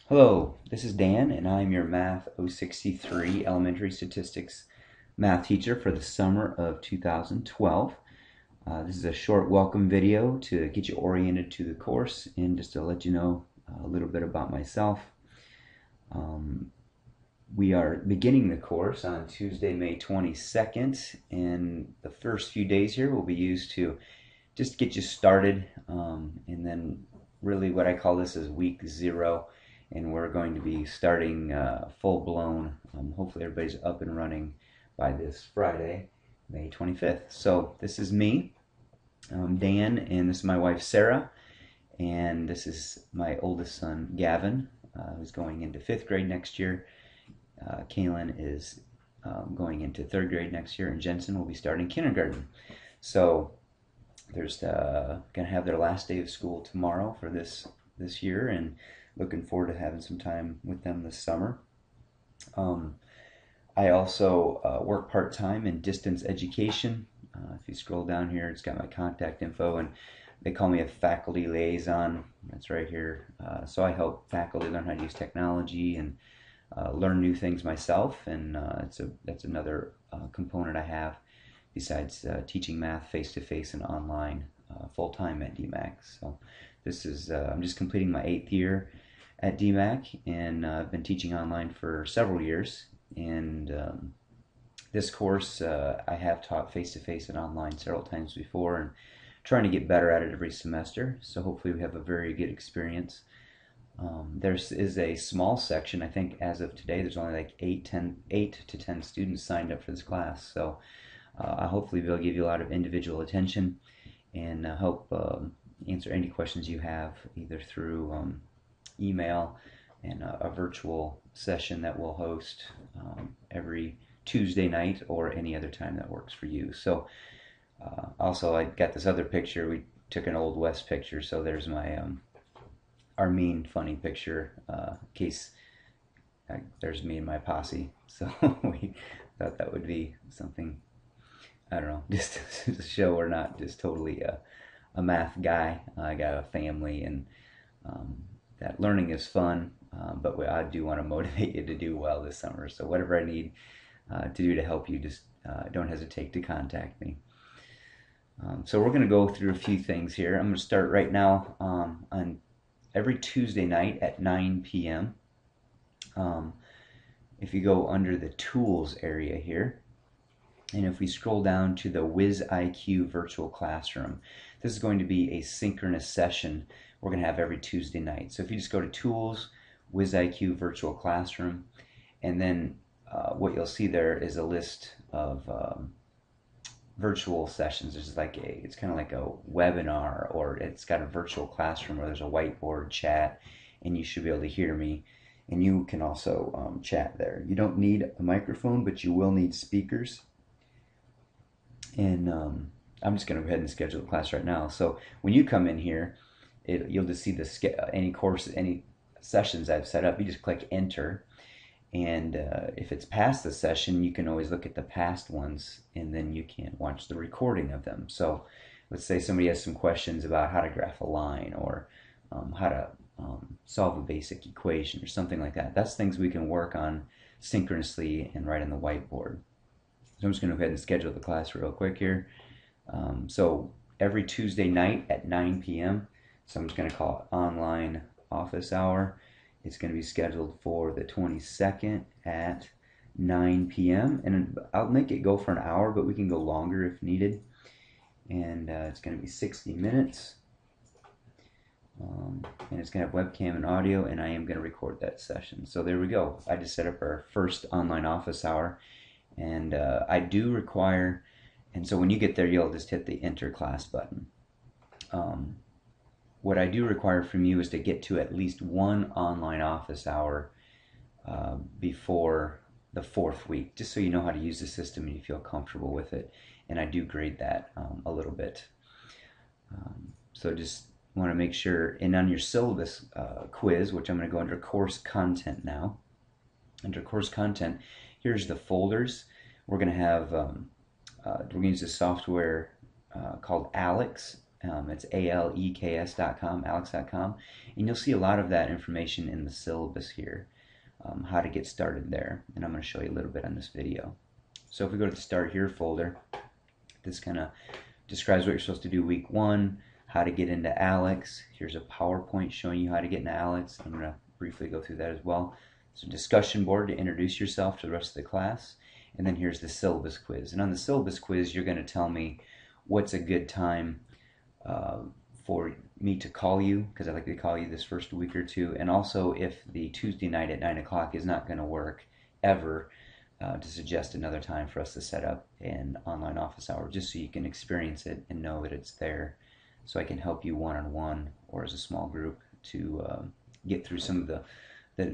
Hello, this is Dan, and I'm your MAT063 elementary statistics math teacher for the summer of 2012. This is a short welcome video to get you oriented to the course and just to let you know a little bit about myself. We are beginning the course on Tuesday, May 22nd, and the first few days here will be used to just get you started, and then really what I call this is week 0. And we're going to be starting full-blown. Hopefully everybody's up and running by this Friday, May 25th. So this is me, Dan, and this is my wife Sarah, and this is my oldest son Gavin, who's going into 5th grade next year. Kaylin is going into 3rd grade next year, and Jensen will be starting kindergarten. So there's going to have their last day of school tomorrow for this year, and looking forward to having some time with them this summer. I also work part-time in distance education. If you scroll down here, it's got my contact info, and they call me a faculty liaison. That's right here. So I help faculty learn how to use technology and learn new things myself, and that's another component I have besides teaching math face-to-face and online full-time at DMAC. So this is I'm just completing my 8th year at DMAC, and I've been teaching online for several years, and this course I have taught face-to-face and online several times before, and trying to get better at it every semester, so hopefully we have a very good experience. There is a small section. I think as of today there's only like 8 to 10 students signed up for this class, so hopefully they'll give you a lot of individual attention and help answer any questions you have, either through email and a virtual session that we'll host every Tuesday night or any other time that works for you. So also I got this other picture. We took an Old West picture, so there's my our mean funny picture, case there's me and my posse. So we thought that would be something, I don't know, just to show we're not just totally a math guy. I got a family, and that learning is fun, but I do want to motivate you to do well this summer. So whatever I need to do to help you, just don't hesitate to contact me. So we're going to go through a few things here. I'm going to start right now on every Tuesday night at 9 p.m. If you go under the tools area here, and if we scroll down to the Whiz IQ virtual classroom, this is going to be a synchronous session we're going to have every Tuesday night. So if you just go to Tools, Whiz IQ virtual classroom, and then what you'll see there is a list of virtual sessions. It's kind of like a webinar, or it's got a virtual classroom where there's a whiteboard chat, and you should be able to hear me. And you can also chat there. You don't need a microphone, but you will need speakers. And I'm just going to go ahead and schedule the class right now. So when you come in here, you'll just see any sessions I've set up. You just click enter, and if it's past the session, you can always look at the past ones, and then you can watch the recording of them. So let's say somebody has some questions about how to graph a line, or how to solve a basic equation, or something like that. That's things we can work on synchronously and right on the whiteboard. So I'm just going to go ahead and schedule the class real quick here. So every Tuesday night at 9 p.m. So I'm just going to call it online office hour. It's going to be scheduled for the 22nd at 9 p.m. And I'll make it go for an hour, but we can go longer if needed. And it's going to be 60 minutes. And it's going to have webcam and audio, and I am going to record that session. So there we go. I just set up our first online office hour. And I do require, and so when you get there, you'll just hit the enter class button. What I do require from you is to get to at least one online office hour before the 4th week, just so you know how to use the system and you feel comfortable with it. And I do grade that a little bit. So just want to make sure, and on your syllabus quiz, which I'm going to go under course content now. Under course content, here's the folders. We're going to have, we're going to use a software called Alex, It's aleks.com, alex.com, and you'll see a lot of that information in the syllabus here, how to get started there, and I'm going to show you a little bit on this video. So if we go to the Start Here folder, this kind of describes what you're supposed to do week 1, how to get into ALEKS. Here's a PowerPoint showing you how to get into ALEKS. I'm going to briefly go through that as well. So discussion board to introduce yourself to the rest of the class. And then here's the syllabus quiz. And on the syllabus quiz, you're going to tell me what's a good time for me to call you, because I like to call you this first week or two. And also if the Tuesday night at 9 o'clock is not going to work ever, to suggest another time for us to set up an online office hour, just so you can experience it and know that it's there, so I can help you one-on-one or as a small group to get through some of the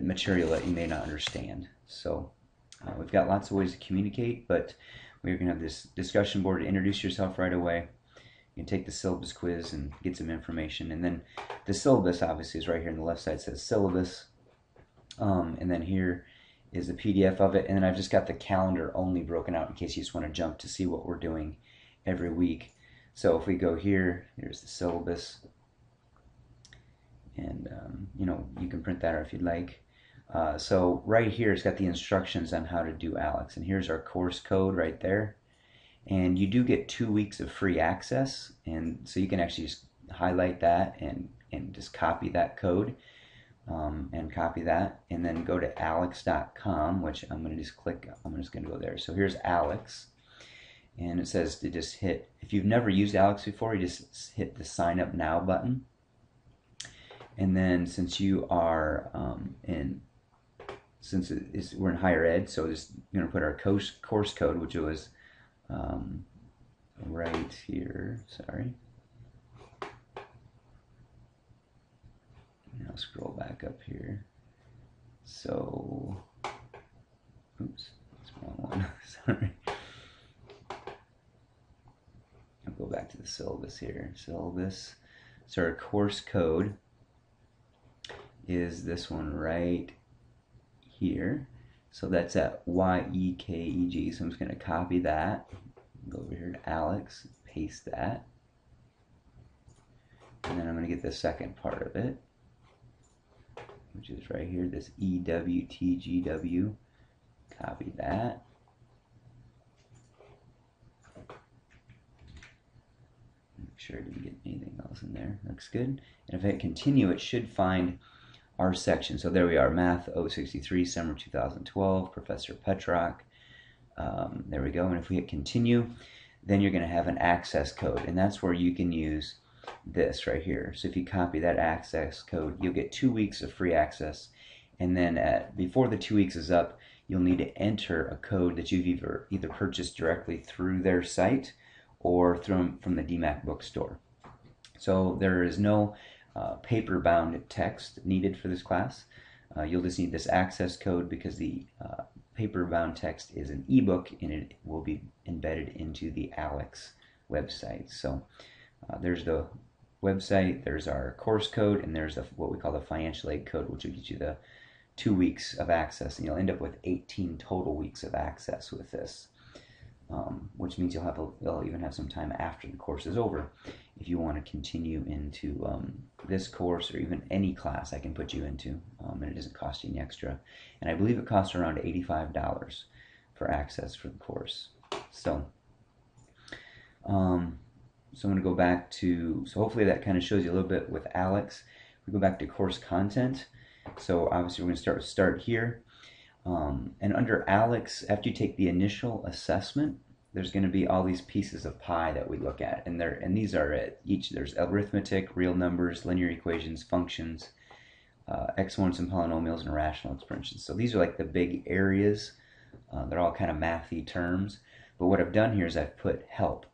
material that you may not understand. So we've got lots of ways to communicate, but we're going to have this discussion board to introduce yourself right away. You can take the syllabus quiz and get some information, and then the syllabus obviously is right here on the left side. It says syllabus, and then here is the PDF of it, and then I've just got the calendar only broken out in case you just want to jump to see what we're doing every week. So if we go here, here's the syllabus, and you know, you can print that out if you'd like. So right here it's got the instructions on how to do ALEKS, and here's our course code right there, and you do get 2 weeks of free access, and so you can actually just highlight that and just copy that code. And copy that, and then go to aleks.com, which I'm going to just click. I'm just going to go there. So here's ALEKS, and it says to just hit, if you've never used ALEKS before, you just hit the sign up now button. And then since you are we're in higher ed, so just going to put our course code, which was right here. Sorry. Now scroll back up here. So, oops, that's the wrong one. Sorry. I'll go back to the syllabus here. Syllabus. So our course code is this one right here. So that's at YEKEG. So I'm just going to copy that. Go over here to ALEKS, paste that. And then I'm going to get the second part of it, which is right here, this EWTGW. Copy that. Make sure I didn't get anything else in there. Looks good. And if I hit continue, it should find our section. So there we are, MAT063, summer 2012, Professor Petrock. There we go. And if we hit continue, then you're going to have an access code, and that's where you can use this right here. So if you copy that access code, you'll get 2 weeks of free access, and then before the 2 weeks is up, you'll need to enter a code that you've either purchased directly through their site or from the DMAC bookstore. So there is no paper-bound text needed for this class. You'll just need this access code, because the paper-bound text is an ebook, and it will be embedded into the ALEKS website. So there's the website, there's our course code, and there's what we call the financial aid code, which will get you the 2 weeks of access, and you'll end up with 18 total weeks of access with this, which means you'll even have some time after the course is over if you want to continue into this course, or even any class I can put you into, and it doesn't cost you any extra. And I believe it costs around $85 for access for the course. So so I'm going to go back to, so hopefully that kind of shows you a little bit with ALEKS. We go back to course content. So obviously we're going to start here. And under ALEKS, after you take the initial assessment, there's going to be all these pieces of pie that we look at. And these are at each, there's arithmetic, real numbers, linear equations, functions, exponents and polynomials, and rational expressions. So these are like the big areas. They're all kind of mathy terms. But what I've done here is I've put help.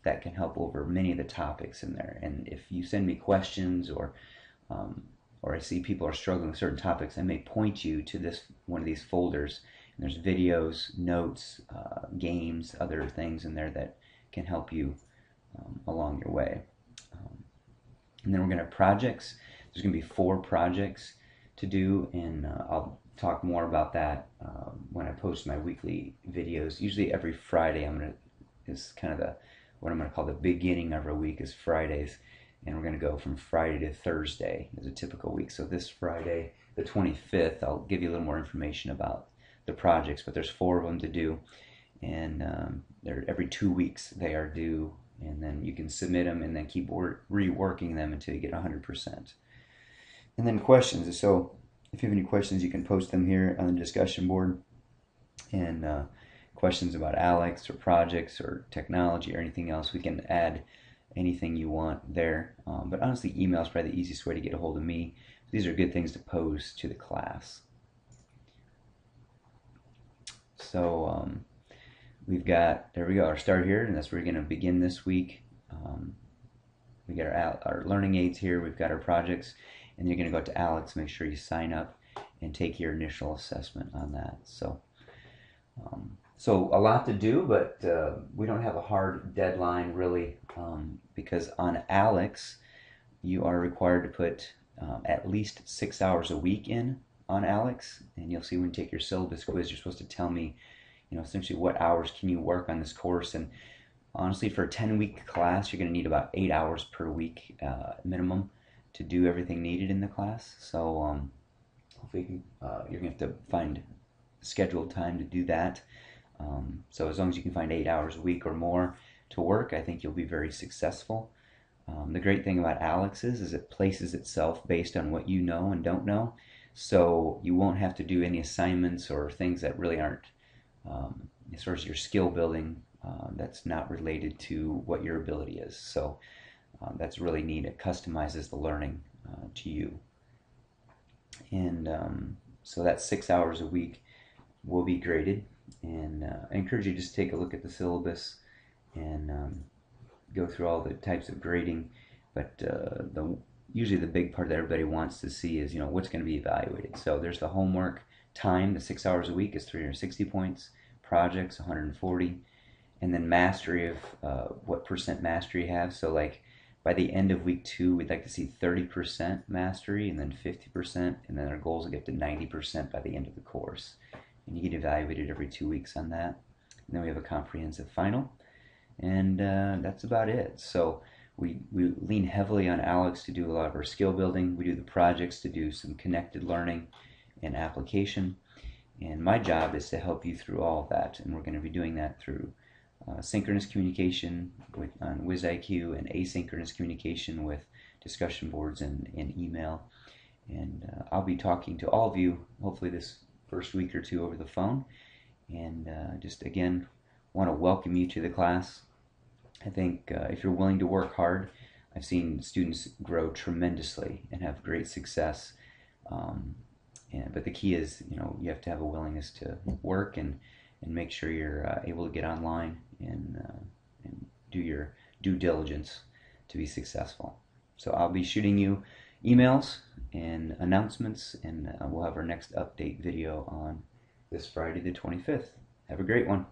That can help over many of the topics in there. And if you send me questions, or I see people are struggling with certain topics, I may point you to this one of these folders. And there's videos, notes, games, other things in there that can help you along your way. And then we're going to have projects. There's going to be 4 projects to do, and I'll talk more about that when I post my weekly videos. Usually every Friday is kind of the what I'm going to call the beginning of our week is Fridays, and we're going to go from Friday to Thursday as a typical week. So this Friday, the 25th, I'll give you a little more information about the projects, but there's 4 of them to do, and they're every 2 weeks they are due, and then you can submit them and then keep reworking them until you get 100%. And then questions. So if you have any questions, you can post them here on the discussion board, and questions about Alex or projects or technology or anything else, we can add anything you want there. But honestly, email is probably the easiest way to get a hold of me. These are good things to pose to the class. So we've got, there we go, our start here, and that's where we're going to begin this week. We got our learning aids here, we've got our projects, and you're going to go to Alex, make sure you sign up and take your initial assessment on that. So a lot to do, but we don't have a hard deadline really, because on Alex you are required to put at least 6 hours a week in on Alex, and you'll see when you take your syllabus quiz, you're supposed to tell me, essentially what hours can you work on this course. And honestly, for a 10-week class, you're going to need about 8 hours per week minimum to do everything needed in the class. So hopefully you're going to have to find scheduled time to do that. So as long as you can find 8 hours a week or more to work, I think you'll be very successful. The great thing about Alex is it places itself based on what you know and don't know. So you won't have to do any assignments or things that really aren't, as far as your skill building, that's not related to what your ability is. So that's really neat. It customizes the learning to you. And so that 6 hours a week will be graded. And I encourage you to just take a look at the syllabus and go through all the types of grading. But usually the big part that everybody wants to see is, what's going to be evaluated. So there's the homework time. The 6 hours a week is 360 points. Projects, 140. And then mastery of what percent mastery you have. So like by the end of week 2, we'd like to see 30% mastery, and then 50%, and then our goal is to get to 90% by the end of the course. And you get evaluated every 2 weeks on that. And then we have a comprehensive final, and that's about it. So we lean heavily on Alex to do a lot of our skill building. We do the projects to do some connected learning and application. And my job is to help you through all of that, and we're going to be doing that through synchronous communication on WizIQ, and asynchronous communication with discussion boards and email. And I'll be talking to all of you hopefully this first week or 2 over the phone, and just again want to welcome you to the class. I think if you're willing to work hard, I've seen students grow tremendously and have great success. But the key is, you have to have a willingness to work and make sure you're able to get online and do your due diligence to be successful. So I'll be shooting you emails and announcements, and we'll have our next update video on this Friday the 25th. Have a great one.